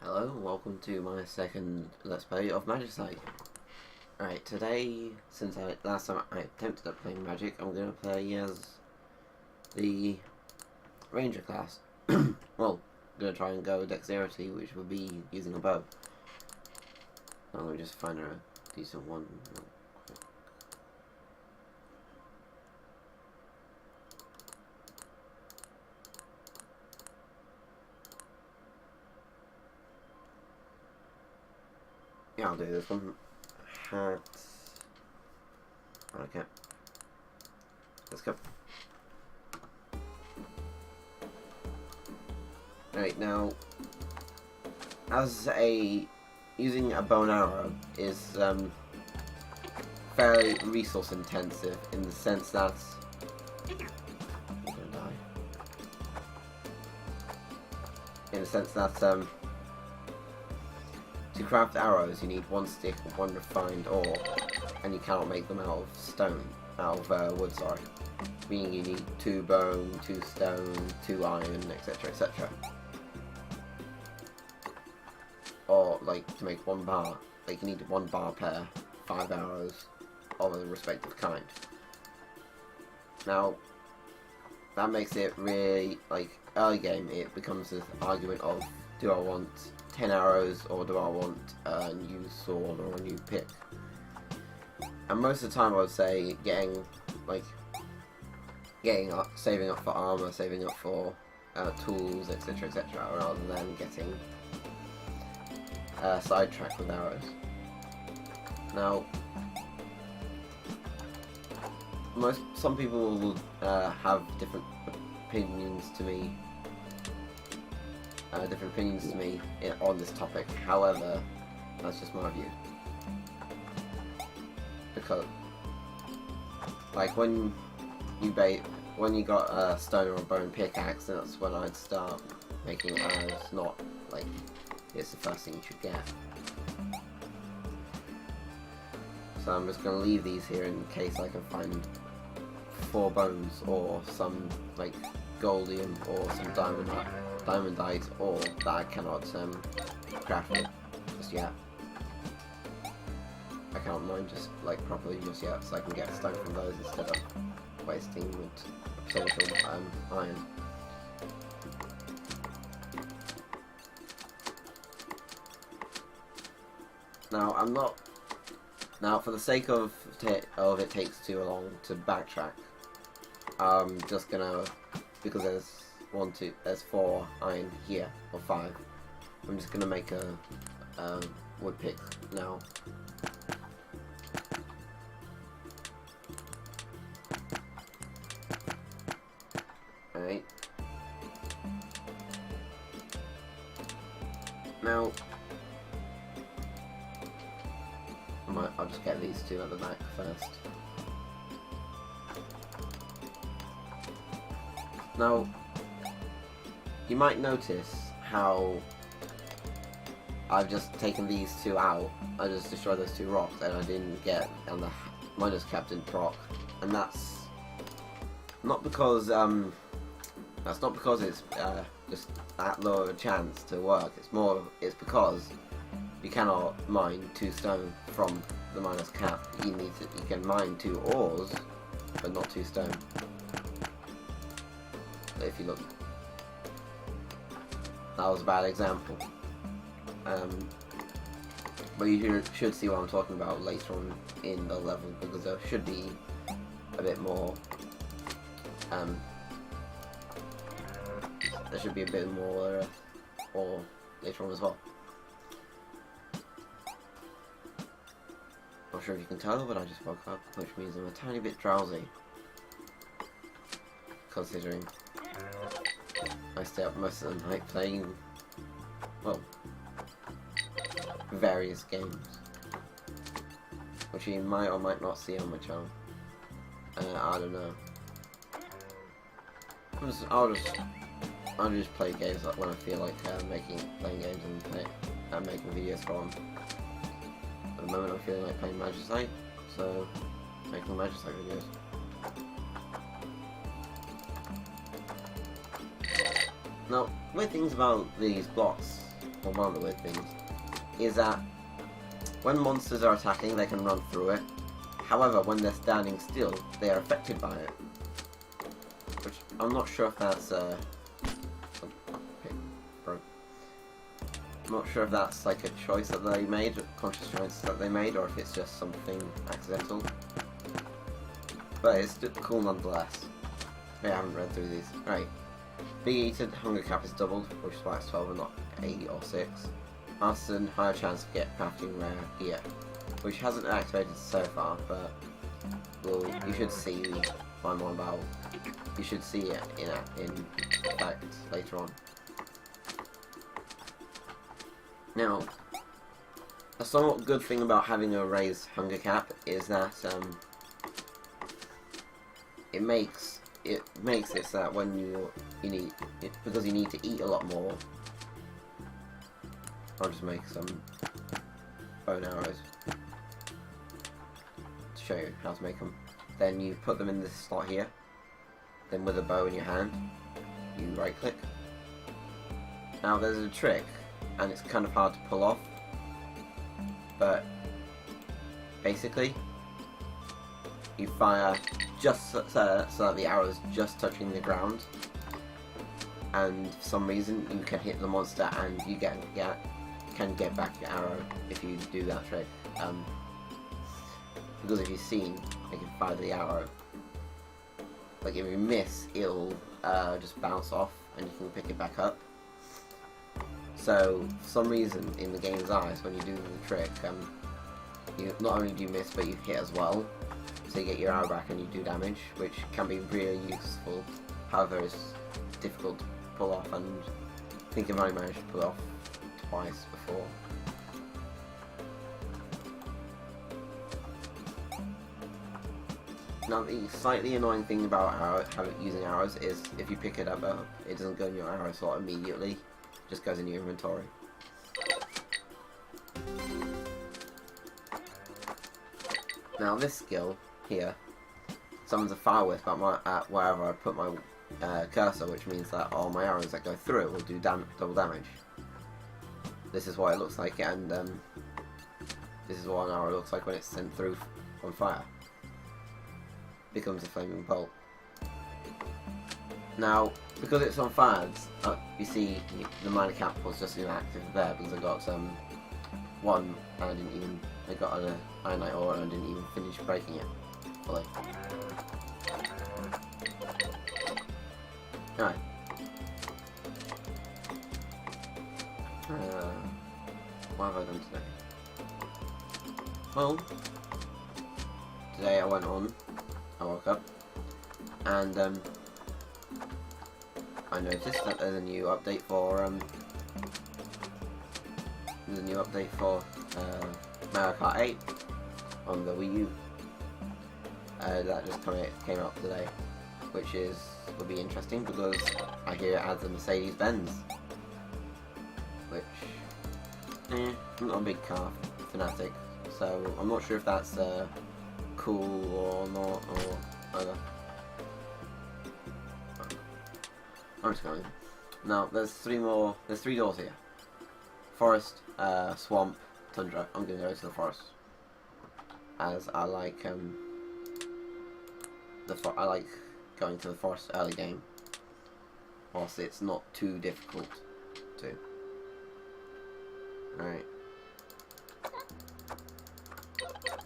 Hello and welcome to my second Let's Play of Magicite. Alright, today, since last time I attempted at playing Magic, I'm going to play as the Ranger class. Well, I'm going to try and go Dexterity, which will be using a bow. Now let me just find a decent one real quick. Yeah, I'll do this one. Hat. Okay. Let's go. Right, now, using a bow and arrow is fairly resource intensive in the sense that I'm gonna die. In the sense that to craft arrows, you need one stick, one refined ore, and you cannot make them out of wood, sorry. Meaning you need 2 bone, 2 stone, 2 iron, etc, etc. Or, like, to make 1 bar, like, you need 1 bar per 5 arrows of a respective kind. Now, that makes it really, like, early game, it becomes this argument of, do I want 10 arrows or do I want a new sword or a new pick? And most of the time I would say saving up for armor, saving up for tools, etc, etc, rather than getting sidetracked with arrows. Now, some people will have different opinions to me on this topic. However, that's just my view. Because, like, when you got a stone or a bone pickaxe, that's when I'd start making arrows. Not like it's the first thing you should get. So I'm just gonna leave these here in case I can find 4 bones or some like goldium or some diamondite, or that I cannot craft it just yet. I can't mine just like properly just yet, so I can get stone from those instead of wasting wood, potential iron. Now for the sake of it takes too long to backtrack, I'm just gonna, because there's 4 iron here, or 5. I'm just gonna make a wood pick now. Alright. Now, I'll just get these 2 at the back first. Now, you might notice how I've just taken these 2 out. I just destroyed those 2 rocks and I didn't get on the minus captain proc. And that's not because it's just that low of a chance to work. It's because you cannot mine 2 stone from the minus cap. You can mine 2 ores, but not 2 stone. If you look, that was a bad example. But you should see what I'm talking about later on in the level, because there should be a bit more. There should be a bit more ore later on as well. Not sure if you can tell, but I just woke up, which means I'm a tiny bit drowsy, considering I stay up most of the night playing, well, various games, which you might or might not see on my channel. I don't know. I'll just play games like when I feel like playing games and making videos for them. At the moment I'm feeling like playing Magicite, so making Magicite videos. Now, weird things about these blocks or one of the weird things, is that when monsters are attacking, they can run through it. However, when they're standing still, they are affected by it. Which, I'm not sure if that's, I'm not sure if that's like a choice that they made, a conscious choice that they made, or if it's just something accidental. But it's cool nonetheless. I haven't read through these. Right. Big Eater hunger cap is doubled, which is why it's 12 and not 8 or 6. Artisan, higher chance to get crafting rare gear, which hasn't activated so far, but well, you should see find more about. You should see it in fact later on. Now, a somewhat good thing about having a raised hunger cap is that it makes it so that when you need because you need to eat a lot more. I'll just make some bow and arrows to show you how to make them. Then you put them in this slot here. Then with a bow in your hand, you right click. Now there's a trick, and it's kind of hard to pull off, but basically you fire just so that the arrow is just touching the ground, and for some reason you can hit the monster and you can get back your arrow if you do that trick. Because if you've seen, I can fire the arrow. Like if you miss, it'll just bounce off and you can pick it back up. So for some reason in the game's eyes, when you do the trick, you not only do you miss, but you hit as well. So you get your arrow back and you do damage, which can be really useful. However, it's difficult to pull off, and I think I've only managed to pull it off twice before. Now the slightly annoying thing about using arrows is if you pick it up, it doesn't go in your arrow slot immediately, it just goes in your inventory. Now this skill here summons a fire wisp at wherever I put my cursor, which means that all my arrows that go through it will do double damage. This is what it looks like, and this is what an arrow looks like when it's sent through on fire. Becomes a flaming bolt. Now, because it's on fire, you see the minor cap was just inactive there because I got one and I got an ironite ore and I didn't even finish breaking it fully. Alright. What have I done today? Well, today I woke up and I noticed that there's a new update for Mario Kart 8 on the Wii U. That just came out today, which will be interesting because I hear it adds a Mercedes-Benz, which I'm not a big car fanatic, so I'm not sure if that's cool or not, or either. I'm just going. Now there's three doors here. Forest, swamp, tundra. I'm gonna go to the forest, as I like I like going to the forest early game, whilst it's not too difficult to. Alright.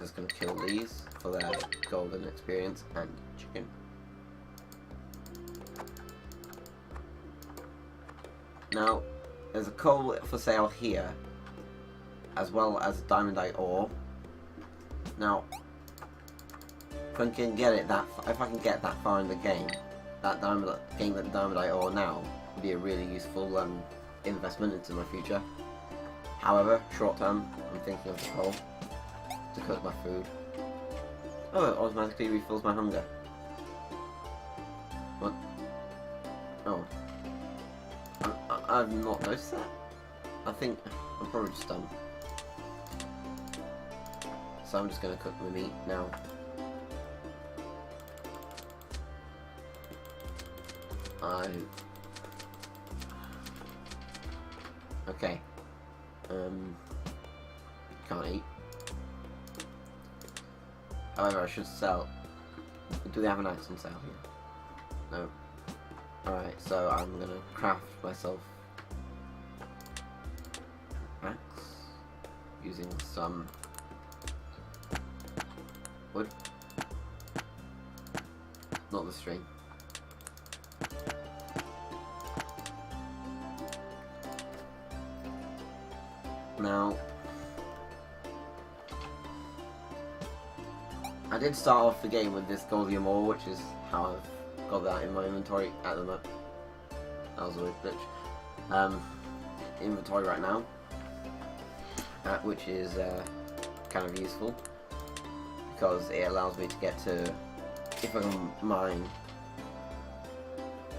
Just gonna kill these for their golden experience and chicken. Now, there's a coal for sale here, as well as diamondite ore. Now, if I can get that far in the game, getting that diamondite ore now would be a really useful investment into my future. However, short term, I'm thinking of the coal to cook my food. Oh, it automatically refills my hunger. What? Oh. I've not noticed that. I think I'm probably just dumb. So I'm just going to cook the meat now. Okay. Can't eat. However, I should sell. Do they have an axe on sale here? No. Alright, so I'm gonna craft myself an axe using some wood. Not the string. Now, I did start off the game with this goldium ore, which is how I've got that in my inventory at the moment. That was a weird glitch. Inventory right now, which is kind of useful because it allows me to get to, if I can mine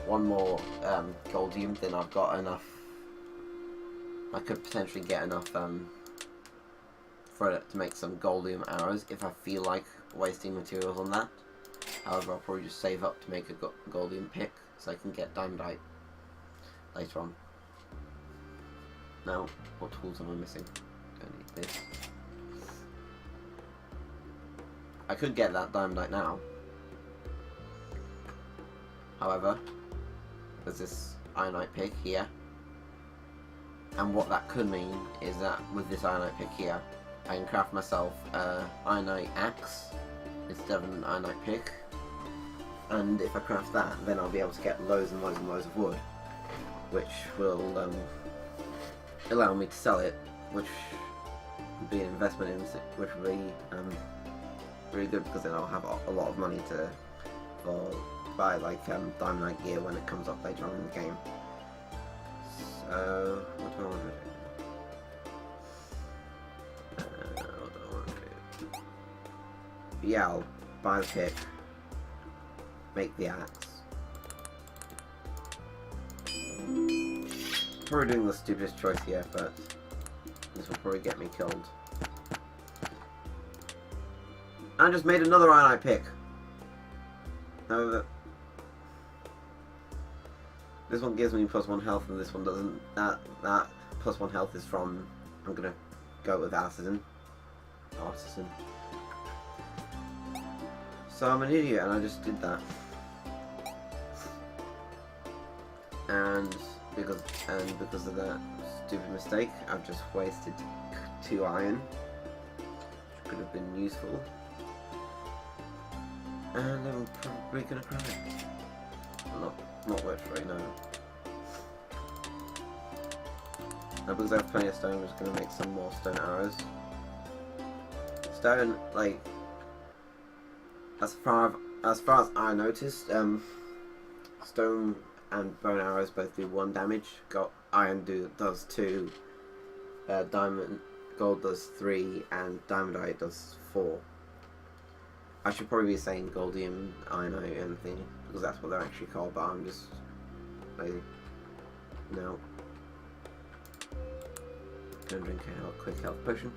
one more goldium, then I've got enough. I could potentially get enough for it to make some goldium arrows if I feel like wasting materials on that. However, I'll probably just save up to make a goldium pick so I can get diamondite later on. Now, what tools am I missing? Don't need this. I could get that diamondite now. However, there's this ironite pick here. And what that could mean is that with this ironite pick here, I can craft myself an ironite axe instead of an ironite pick. And if I craft that, then I'll be able to get loads and loads and loads of wood, which will allow me to sell it, which would be an investment in, which would be really good because then I'll have a lot of money to buy like diamondite gear when it comes up later on in the game. So, what do I want to do? What do I want to do? Yeah, I'll buy the pick, make the axe. Probably doing the stupidest choice here, but this will probably get me killed. I just made another ironite pick. No, this one gives me +1 health and this one doesn't. That +1 health is from, I'm gonna go with artisan. So I'm an idiot and I just did that. And because of that stupid mistake, I've just wasted 2 iron, which could have been useful. And I'm probably gonna cry. Not literally, no. Now because I have plenty of stone, I'm just going to make some more stone arrows. Stone, like, as far as I noticed, stone and bone arrows both do 1 damage. Iron does 2. Gold does 3, and diamondite does 4. I should probably be saying goldium, ironite, and thing, because that's what they're actually called, but I'm just lazy. No. Gonna drink a quick health potion.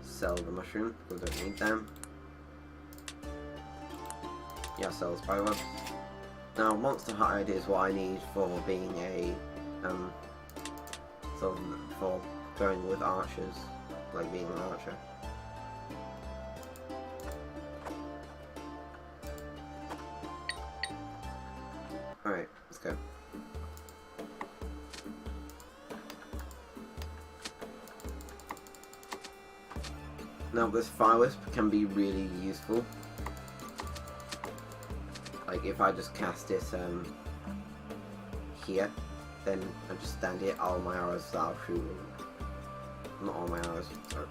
Sell the mushroom, because I don't need them. Yeah, sell the spider webs. Now, monster hut idea is what I need for being a, for going with archers, like being an archer. Alright, let's go. Now this fire wisp can be really useful. Like if I just cast it here, then I just stand here, all my arrows start shooting. Not all my arrows, sorry.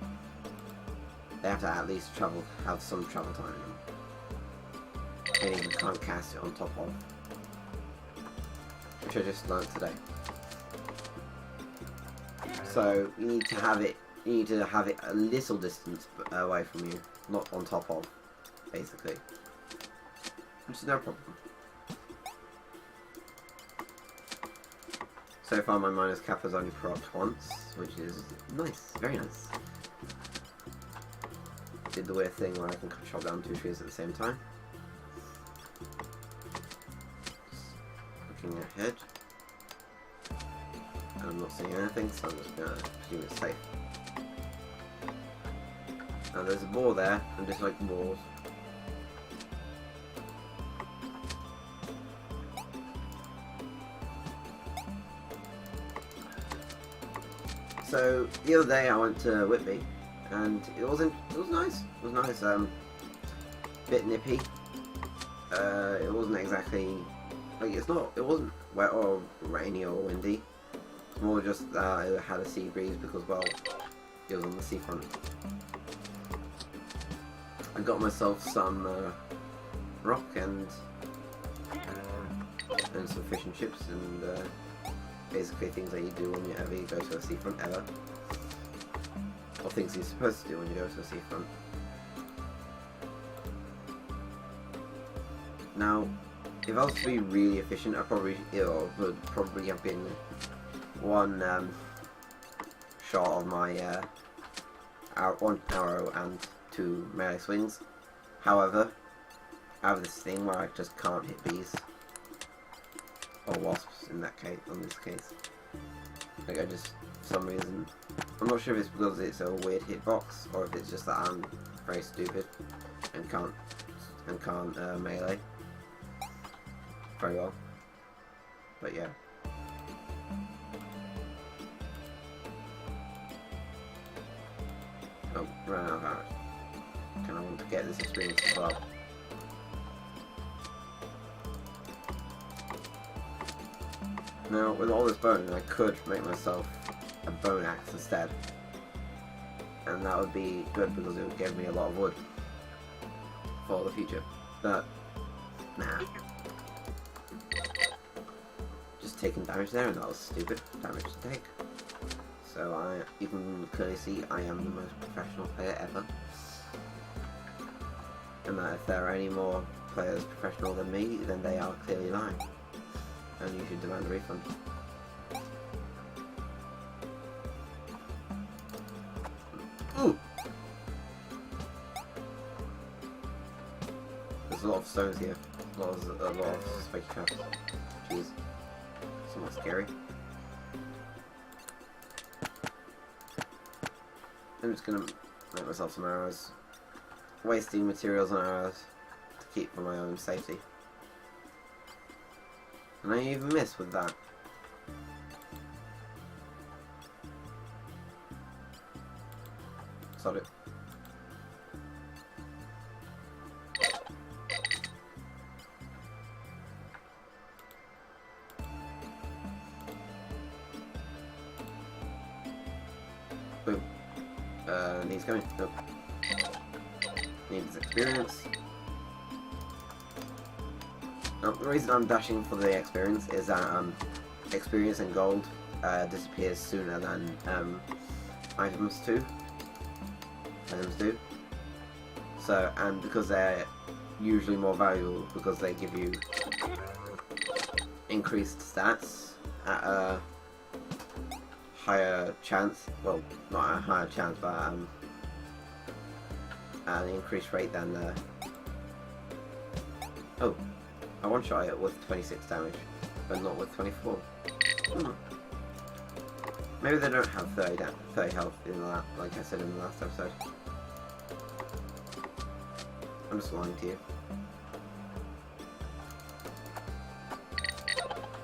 They have to at least have some travel time in them. And you can't cast it on top of. Which I just learned today. So you need to have it a little distance away from you, not on top of, basically. Which is no problem. So far my minus cap has only procced once, which is nice, very nice. Did the weird thing where I can chop down 2 trees at the same time. Just looking ahead. And I'm not seeing anything, so I'm just gonna assume it's safe. Now there's a ball there, and just like balls. So the other day I went to Whitby, and it was nice. It was nice. Bit nippy. It wasn't exactly like it wasn't wet or rainy or windy. It's more just that it had a sea breeze because, well, it was on the seafront. I got myself some rock and some fish and chips and basically things that you do whenever you go to a seafront ever, or things you're supposed to do when you go to a seafront. Now, if I was to be really efficient, I would probably have been one shot of my one arrow and 2 melee swings. However, I have this thing where I just can't hit bees or wasps in this case. Like I just, for some reason, I'm not sure if it's because it's a weird hitbox or if it's just that I'm very stupid and can't melee very well. But yeah. Oh, ran out of arrows. Kind of want to get this experience as well. Now, with all this bone, I could make myself a bone axe instead. And that would be good because it would give me a lot of wood for the future. But, nah. Just taking damage there, and that was stupid damage to take. So you can clearly see I am the most professional player ever. And that if there are any more players professional than me, then they are clearly lying. And you should demand a refund. Ooh! There's a lot of stones here. A lot of spiky traps. Jeez. Somewhat scary. I'm just gonna make myself some arrows. Wasting materials on arrows to keep for my own safety. And I even miss with that. Sod it. Boom. Needs coming. Nope. Needs experience. Now, the reason I'm dashing for the experience is that experience and gold disappears sooner than items do. So, and because they're usually more valuable because they give you increased stats at a higher chance. Well, not a higher chance, but at an increased rate than the. Oh. I one-shot it with 26 damage, but not with 24. Maybe they don't have 30 health in that, like I said in the last episode. I'm just lying to you.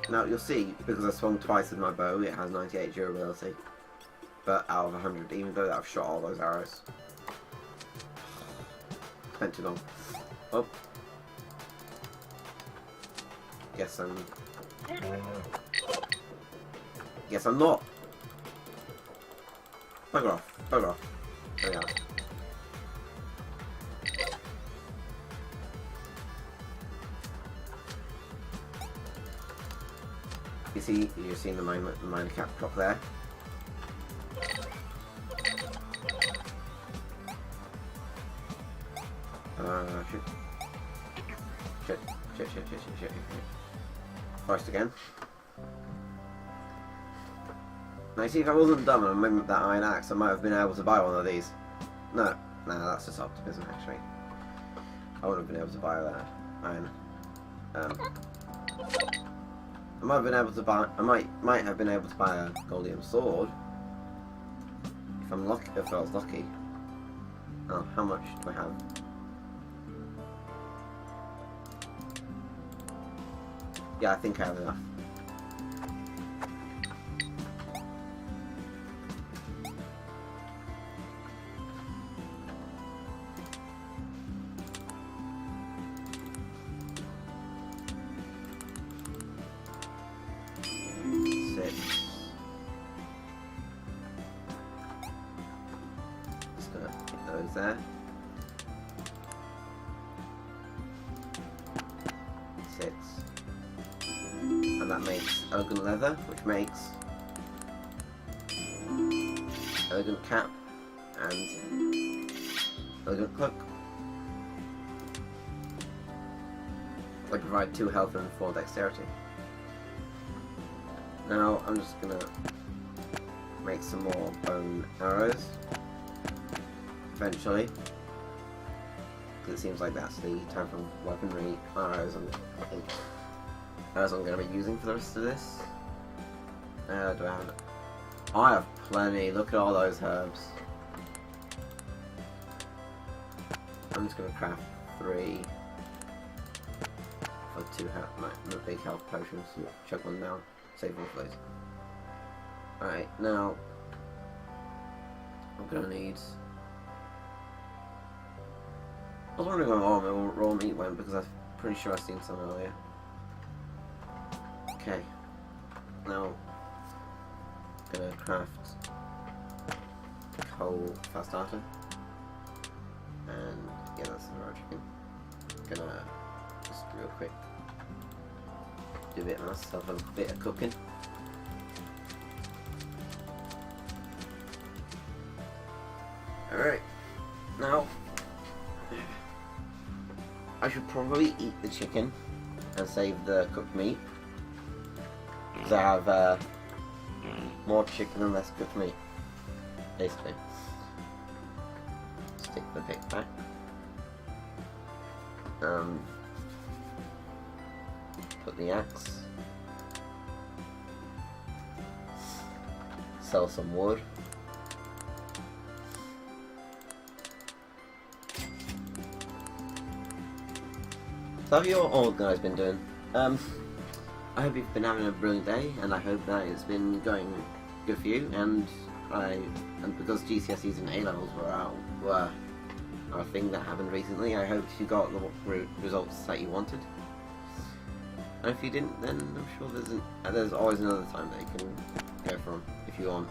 Now you'll see, because I swung twice with my bow, it has 98 durability. But out of 100, even though I've shot all those arrows. Spent too long. Oh. Guess I'm not. Bugger off. Bugger off. There we are. You see, you're seeing the mine cap drop there. Shit. Forest again. Now you see, if I wasn't dumb and remembered that iron axe, I might have been able to buy one of these. No, that's just optimism actually. I wouldn't have been able to buy that iron. I might have been able to buy. I might have been able to buy a goldium sword if I'm lucky. If I was lucky. Oh, how much do I have? Yeah, I think I have enough. There. 6. And that makes elegant leather, which makes elegant cap and elegant cloak. I provide 2 health and 4 dexterity. Now I'm just gonna make some more bone arrows. Eventually, because it seems like that's the type of weaponry arrows I'm going to be using for the rest of this. Do I have? Oh, I have plenty. Look at all those herbs. I'm just going to craft 3 for 2 health, my big health potions. Chug one down. Save one for those. Alright, now I'm going to need. I was wondering where my raw meat went because I'm pretty sure I've seen some earlier. Okay. Now, I'm gonna craft coal fast starter. And yeah, that's the raw chicken. Gonna just real quick do a bit of myself, a bit of cooking. Alright. Now, I should probably eat the chicken and save the cooked meat, because I have more chicken and less cooked meat, basically. Stick the pick back. Put the axe. Sell some wood. So how have you all guys been doing? I hope you've been having a brilliant day, and I hope that it's been going good for you. And because GCSEs and A-levels were a thing that happened recently, I hope you got the results that you wanted. And if you didn't, then I'm sure there's always another time that you can go from if you want.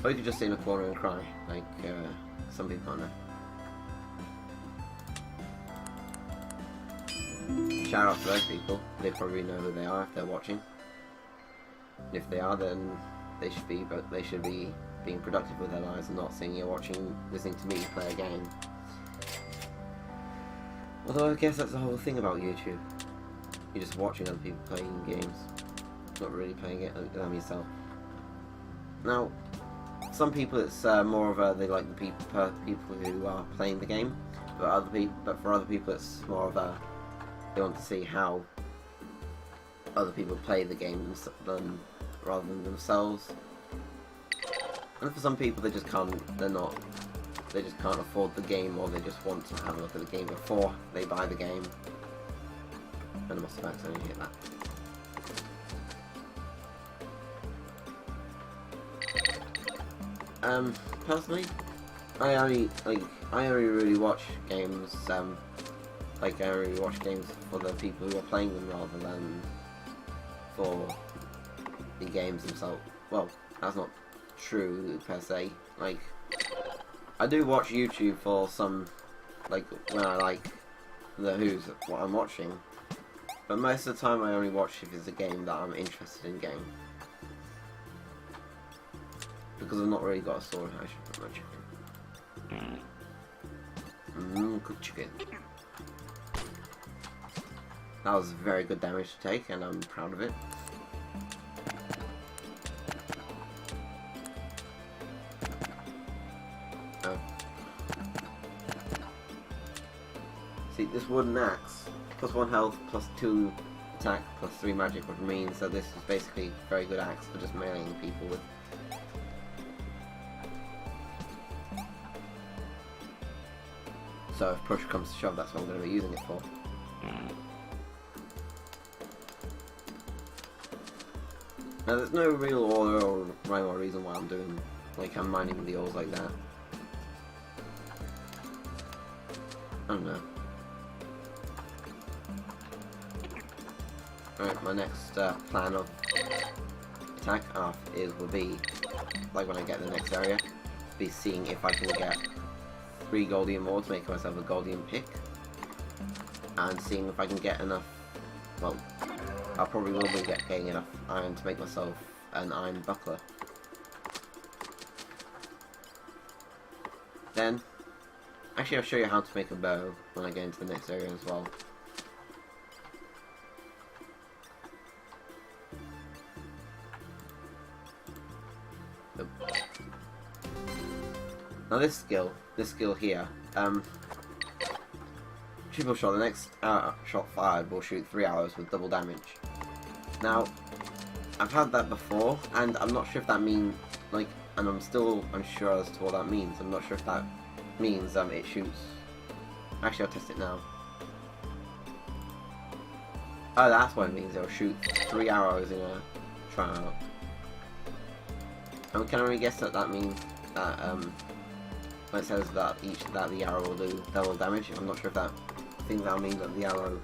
Or you could just sit in a corner and cry, like some people I know. Shout out to those people. They probably know who they are if they're watching. And if they are, then they should be being productive with their lives and not sitting here listening to me play a game. Although I guess that's the whole thing about YouTube. You're just watching other people playing games, not really playing it them yourself. Now, some people it's more of they like the people who are playing the game, but for other people it's more of they want to see how other people play the game rather than themselves. And for some people they just can't afford the game, or they just want to have a look at the game before they buy the game. And I must have accidentally hit that. Personally, I only really watch games. I only watch games for the people who are playing them rather than for the games themselves. Well, that's not true per se. Like, I do watch YouTube for some, like, when I like what I'm watching. But most of the time I only watch if it's a game that I'm interested in getting. Because I've not really got a sword, I should put my chicken. Cooked chicken. That was very good damage to take, and I'm proud of it. Oh. See, this wooden axe, plus 1 health, plus 2 attack plus 3 magic, which means that this is basically a very good axe for just meleeing people with. So if push comes to shove, that's what I'm going to be using it for. Now there's no real order or rhyme or reason why I'm doing, like I'm mining the ores like that. I don't know. Alright, my next plan of attack will be, like when I get the next area, be seeing if I can get 3 goldium ore to make myself a goldium pick, and seeing if I can get enough, well, I probably will be getting enough iron to make myself an iron buckler. Then, actually I'll show you how to make a bow when I get into the next area as well. Now this skill here, triple shot, the next shot fired will shoot 3 arrows with double damage. Now, I've had that before, and I'm not sure if that means, like, and I'm still unsure as to what that means. I'm not sure if that means it shoots. Actually, I'll test it now. Oh, that's what it means. It'll shoot 3 arrows in a trial. And we can only guess that that means that when it says that the arrow will do double damage. I'm not sure if that thing that'll mean that the arrow,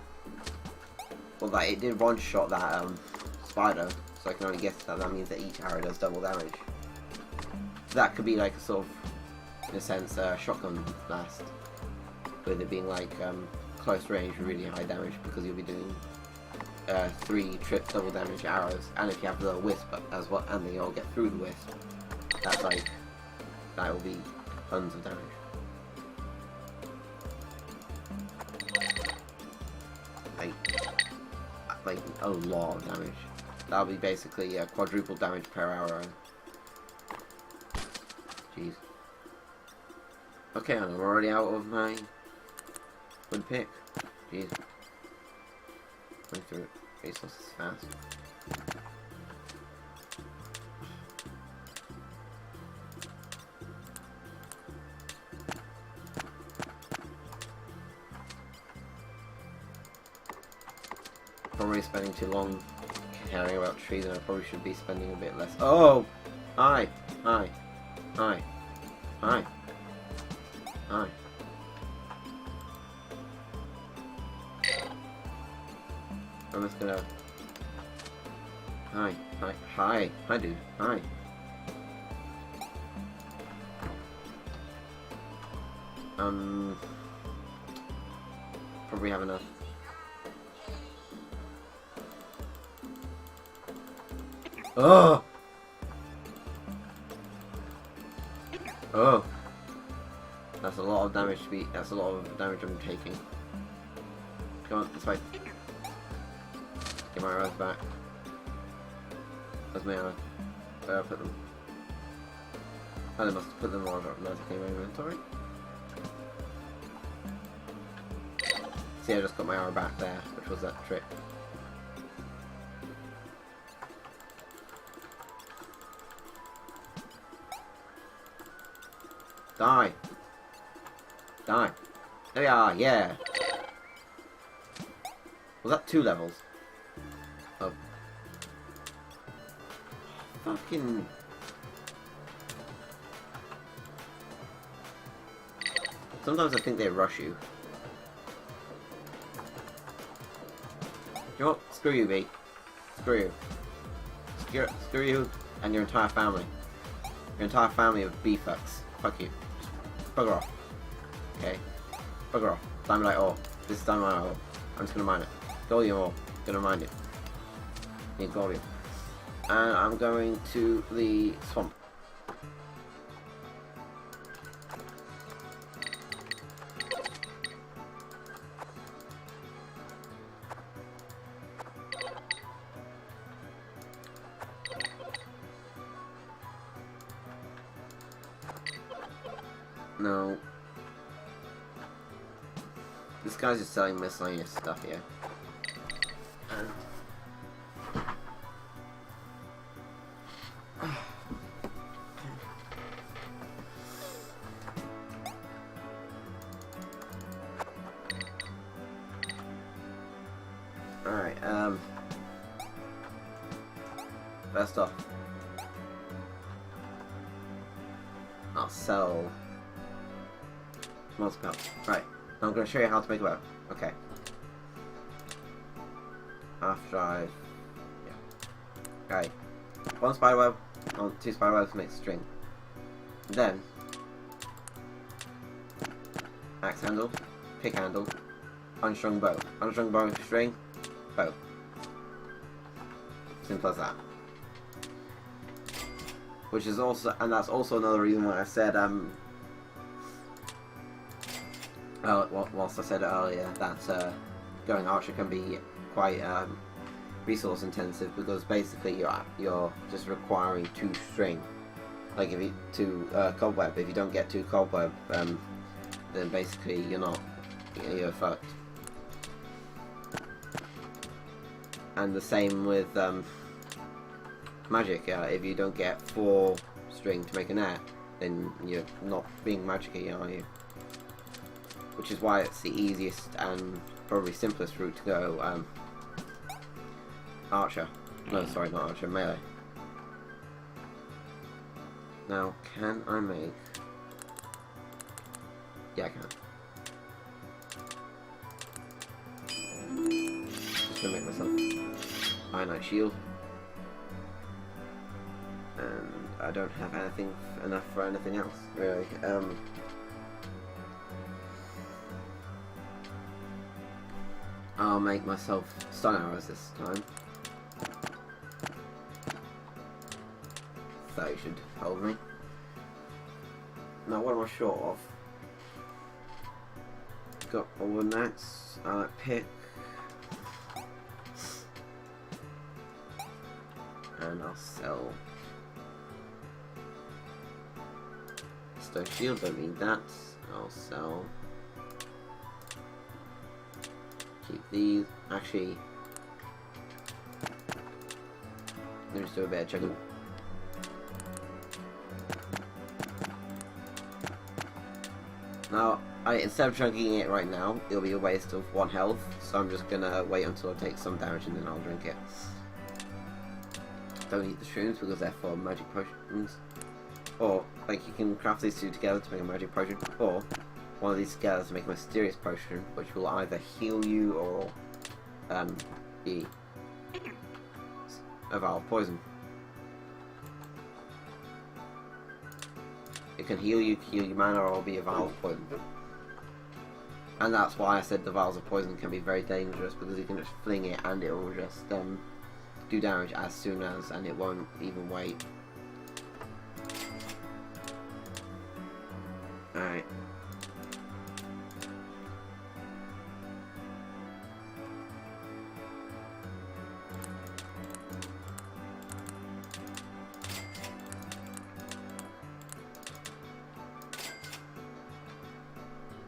well, that it did one shot that spider, so I can only guess that that means that each arrow does double damage. That could be like a sort of, in a sense, shotgun blast, with it being like close range, really high damage, because you'll be doing 3 double damage arrows, and if you have the wisp as well, and they all get through the wisp, that's like, that will be tons of damage. Like a lot of damage. That'll be basically quadruple damage per arrow. Jeez. Okay, and I'm already out of my wood pick. Jeez. Going through resources fast. Probably spending too long caring about trees, and I probably should be spending a bit less. Oh! Hi! Hi! Hi! Hi! Hi! I'm just gonna... Hi! Hi! Hi! Hi, dude! Hi! Probably have enough. Oh! Oh! That's a lot of damage to be. That's a lot of damage I'm taking. Come on, this way. Get my arrows back. Where's my arrow? Where did I put them? Oh, they must have put them automatically in my inventory. See, I just got my arrow back there, which was that trick. Die! Die! There we are, yeah! Was that 2 levels? Oh. Fucking... Sometimes I think they rush you. You know what? Screw you, B. Screw you. Screw you and your entire family. Your entire family of B-fucks. Fuck you. Bugger off. Okay? Bugger off. Diamondite ore. This is diamondite ore. I'm just gonna mine it. Goldium ore. Gonna mine it. Need goldium. And I'm going to the swamp. No. This guy's just selling miscellaneous stuff here. And First off, I'll sell more spells. Right, now I'm going to show you how to make a web. Okay. After I've... yeah. Okay. 1 spider web, 2 spider webs makes a string. And then, axe handle, pick handle, unstrung bow. Unstrung bow, string, bow. Simple as that. Which is also, and that's also another reason why I said, whilst I said earlier that going archer can be quite resource intensive, because basically you're just requiring 2 string. Like if you 2 cobweb. If you don't get 2 cobweb, then basically you're fucked. And the same with magic. If you don't get 4 string to make a net, then you're not being magic-y, are you? Which is why it's the easiest and probably simplest route to go. Archer. No, sorry, not archer. Melee. Now, can I make... yeah, I can. Just gonna make myself Ironite shield. And I don't have anything enough for anything else, really. I'll make myself stun arrows this time. That should hold me. Now, what am I short of? Got all the nets. Pick. And I'll sell. Stone shield, don't need that. I'll sell. Keep these. Actually, let me just do a bit of checking. Now, instead of chunking it right now, it'll be a waste of 1 health, so I'm just gonna wait until I take some damage and then I'll drink it. Don't eat the shrooms because they're for magic potions. Or, like, you can craft these 2 together to make a magic potion, or one of these together to make a mysterious potion, which will either heal you or be a vial of poison. It can heal you mana, or be a vial of poison. And that's why I said the vials of poison can be very dangerous, because you can just fling it and it will just do damage as soon as, and it won't even wait. Alright.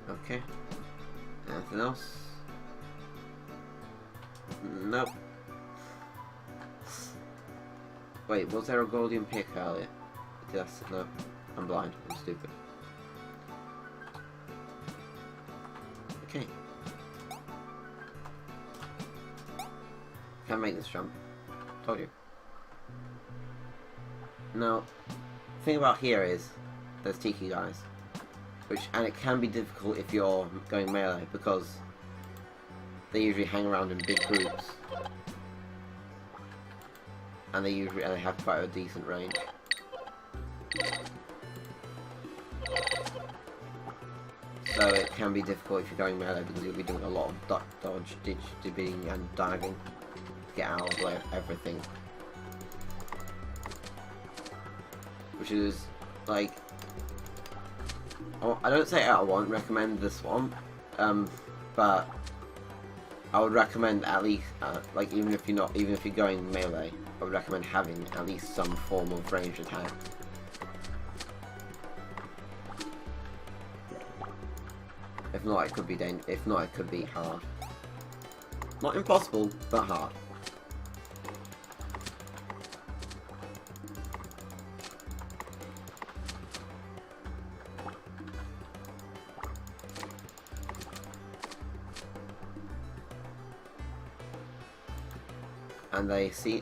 Okay. Anything else? Nope. Wait, was there a golden pick earlier? Yes, no. I'm blind. I'm stupid. Okay. Can't make this jump. Told you. Now, the thing about here is, there's Tiki guys. And it can be difficult if you're going melee, because they usually hang around in big groups. And they have quite a decent range. So it can be difficult if you're going melee, because you'll be doing a lot of duck, dodge, ditch, dibbing and diving to get out of the way of everything. Which is, like, I don't say I won't recommend this one, but I would recommend at least, like, even if you're going melee, I would recommend having at least some form of ranged attack. If not, it could be if not, it could be hard. Not impossible, but hard. And they see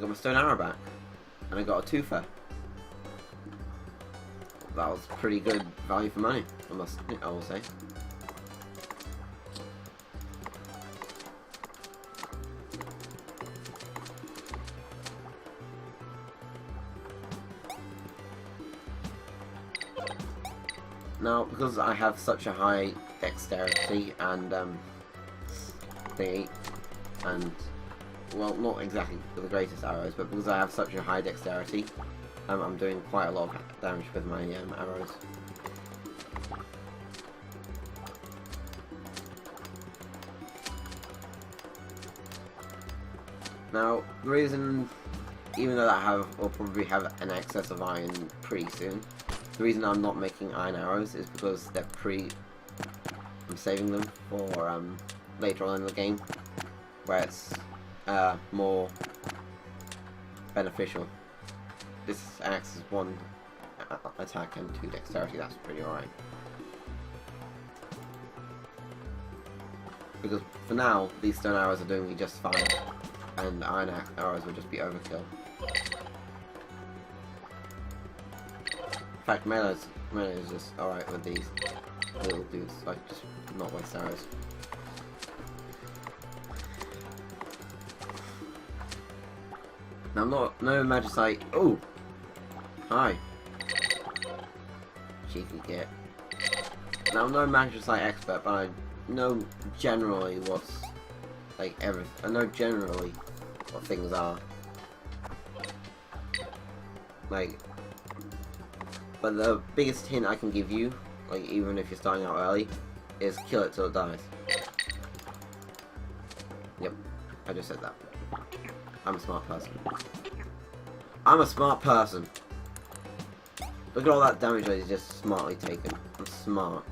got my stone arrow back. And I got a twofer. That was pretty good value for money, I will say. Now, because I have such a high dexterity and thingy, and well, not exactly the greatest arrows, but because I have such a high dexterity, I'm doing quite a lot of damage with my arrows. Now, the reason, even though will probably have an excess of iron pretty soon, the reason I'm not making iron arrows is because I'm saving them for later on in the game, where it's more beneficial. This axe is 1 attack and 2 dexterity, that's pretty alright. Because for now, these stone arrows are doing me just fine, and iron arrows will just be overkill. In fact, melee is just alright with these little dudes, like just not waste arrows. Now, no Magicite. Oh! Hi. Cheeky git. Now, I'm no Magicite expert, but I know generally what's like everything. I know generally what things are. Like, but the biggest hint I can give you, like even if you're starting out early, is kill it till it dies. Yep, I just said that. I'm a smart person. I'm a smart person. Look at all that damage that is just smartly taken. I'm smart.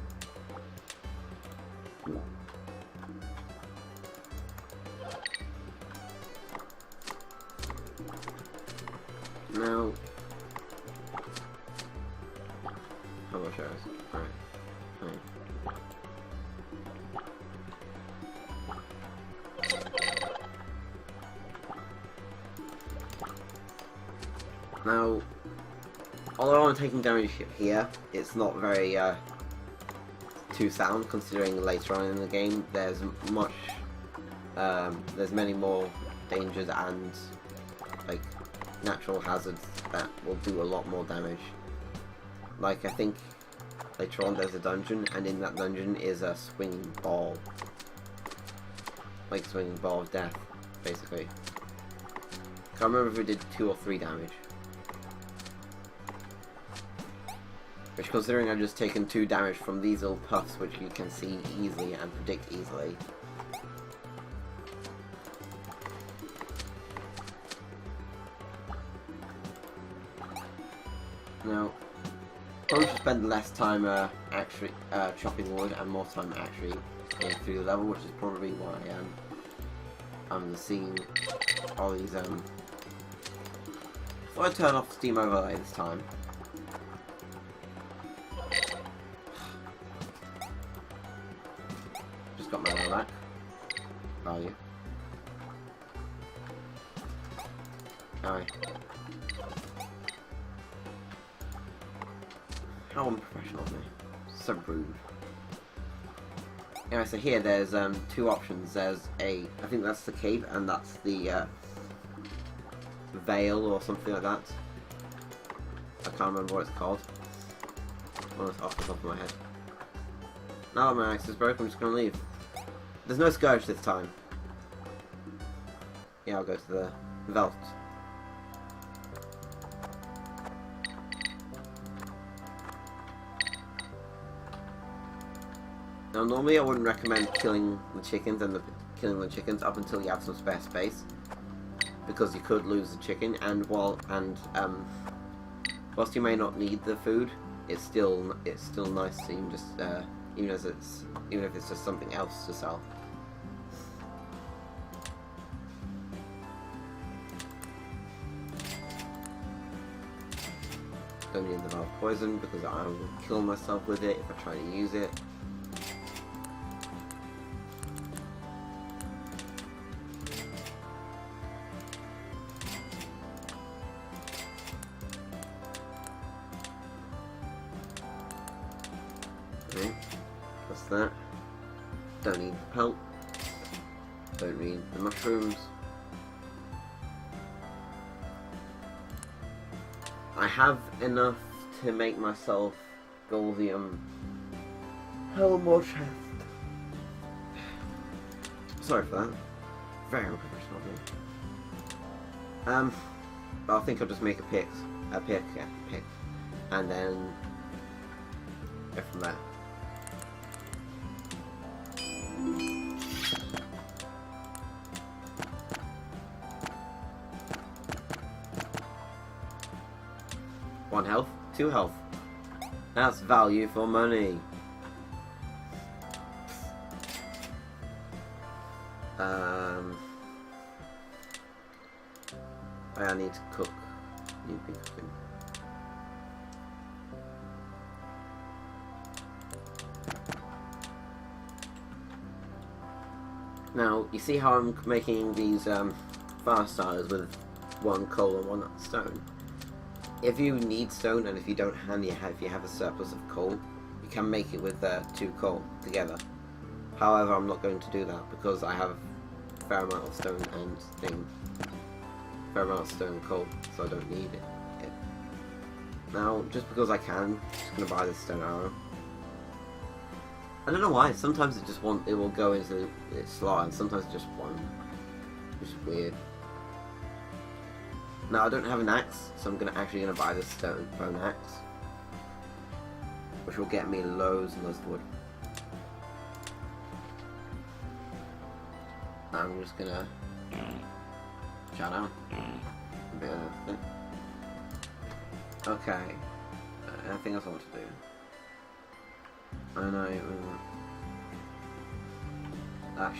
Now, how much arrows? Alright, fine. Now, although I'm taking damage here, it's not very too sound, considering later on in the game there's many more dangers and like natural hazards that will do a lot more damage. Like, I think later on there's a dungeon, and in that dungeon is a swinging ball. Like, swinging ball of death, basically. Can't remember if it did 2 or 3 damage. Which, considering I've just taken 2 damage from these little puffs, which you can see easily and predict easily. Now, probably should spend less time actually chopping wood and more time actually going through the level, which is probably why I'm seeing all these Before I turn off Steam Overlay this time. Just got my arrow back. Value. Alright. How unprofessional of me. So rude. Anyway, so here there's 2 options. There's I think that's the cape, and that's the veil or something like that. I can't remember what it's called. Off the top of my head. Now that my axe is broken, I'm just gonna leave. There's no scourge this time. Yeah, I'll go to the vault. Now, normally I wouldn't recommend killing the chickens up until you have some spare space, because you could lose the chicken. And whilst you may not need the food, it's still nice to even just even if it's just something else to sell. Don't need the valve poison because I will kill myself with it if I try to use it. that. Don't need the pelt. Don't need the mushrooms. I have enough to make myself Goldium Helmore chest. Sorry for that. Very unprofessional of me. But I think I'll just make a pick, and then go from there. One health, 2 health. That's value for money. I need to cook. Need to be cooking. Now, you see how I'm making these fire starters with 1 coal and 1 stone? If you need stone and if you don't if you have a surplus of coal, you can make it with 2 coal together. However, I'm not going to do that because I have a fair amount of stone and fair amount of stone and coal, so I don't need it. Now, just because I can, I'm just gonna buy this stone arrow. I don't know why. Sometimes it will go into its slot, and sometimes it just won't. Which is weird. Now I don't have an axe, so I'm actually gonna buy this bone axe, which will get me loads and loads of wood. I'm just gonna shout out a bit of thing. Okay, anything else I want to do? I know that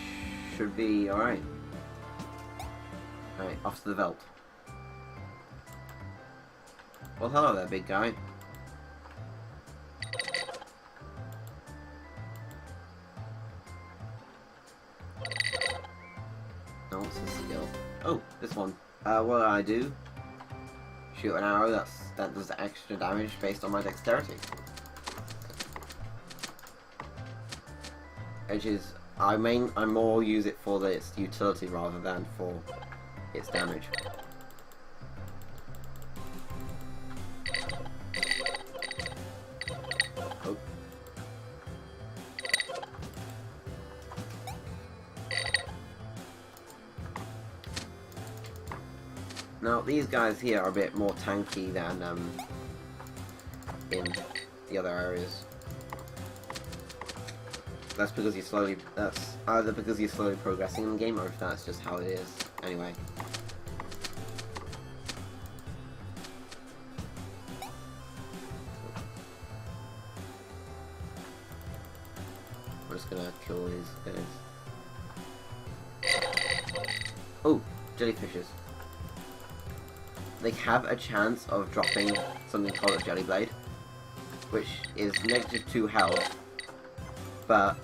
should be alright. Alright, off to the Veldt. Well, hello there, big guy. Oh, what's this skill? Oh, this one. What I do? Shoot an arrow that does extra damage based on my dexterity. Which is, I more use it for its utility rather than for its damage. Oh. Now these guys here are a bit more tanky than in the other areas. That's because that's either because you're slowly progressing in the game, or if that's just how it is. Anyway. I'm just gonna kill these guys. Oh, jellyfishes. They have a chance of dropping something called a jelly blade, which is -2 health, but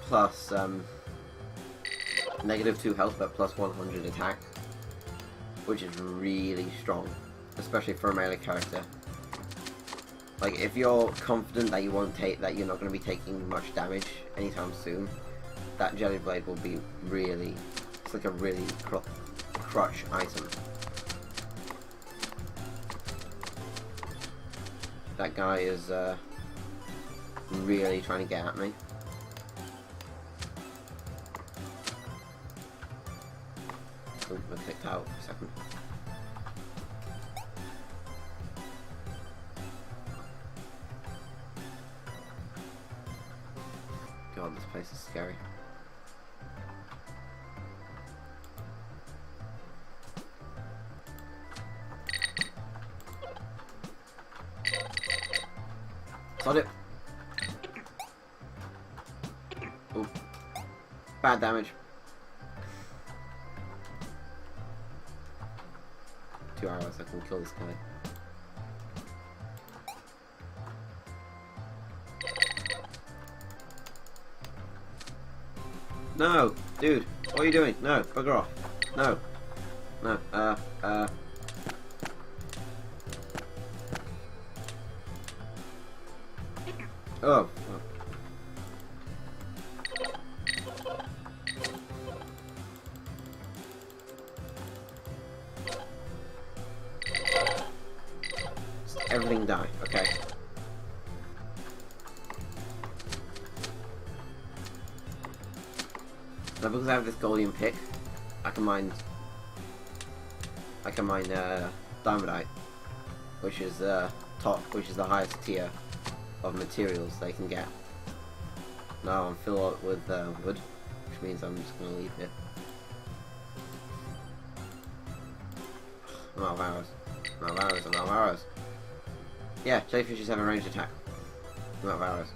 plus -2 health, but plus 100 attack, which is really strong, especially for a melee character. Like, if you're confident that you're not going to be taking much damage anytime soon, that jelly blade will be really, it's like a really crutch item. That guy is really trying to get at me. Oh, I clicked out for a second. God, this place is scary. Got it. Oh, bad damage. 2 hours, I can kill this guy. No, dude, what are you doing? No, bugger off. No, no, Oh. everything die, okay? Now because I have this golden pick, I can mine diamondite, which is which is the highest tier of materials they can get. Now I'm filled up with wood, which means I'm just gonna leave it. I'm out of arrows. I'm out of arrows. I'm out of arrows. Yeah, jellyfishes have a ranged attack. I'm out of arrows.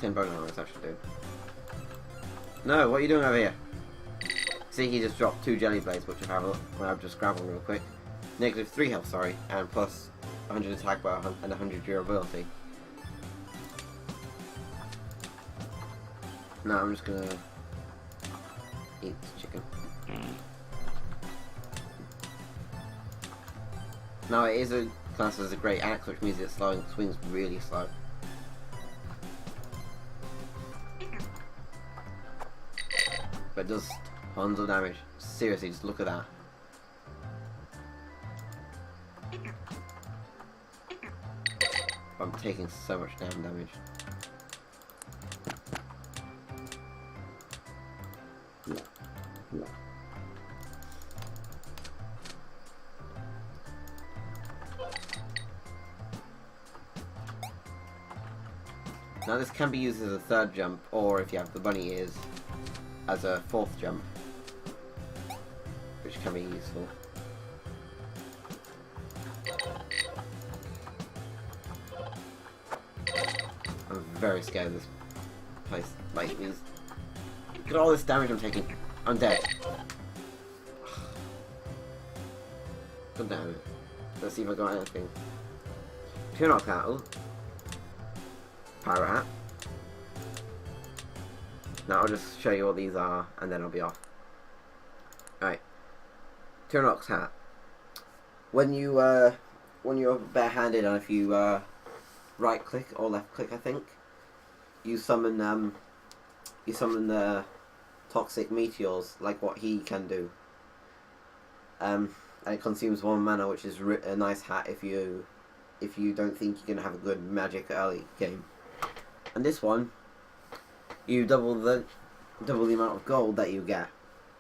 Bone arrows, I should do. No, what are you doing over here? See, he just dropped 2 jelly blades, which I've just grabbed one real quick. Negative 3 health, sorry, and plus 100 attack bar and 100 durability. Now I'm just gonna eat this chicken. Now it is a class as a great axe, which means it swings really slow. But it does tons of damage. Seriously, just look at that. I'm taking so much damn damage. Now this can be used as a 3rd jump, or if you have the bunny ears, as a 4th jump, which can be useful. I'm very scared of this place. Like, look at all this damage I'm taking. I'm dead. God damn it. Let's see if I got anything. 2 knock cattle. Pirate hat. Now I'll just show you what these are, and then I'll be off. Alright. Turnox hat. When you're barehanded, and if you right click or left click, I think, you summon the toxic meteors, like what he can do. And it consumes 1 mana, which is a nice hat if you don't think you're gonna have a good magic early game. And this one, you double the amount of gold that you get,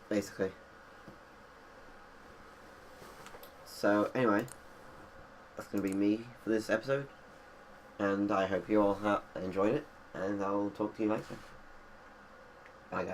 basically. So anyway, that's gonna be me for this episode, and I hope you all enjoyed it, and I'll talk to you later. Bye guys.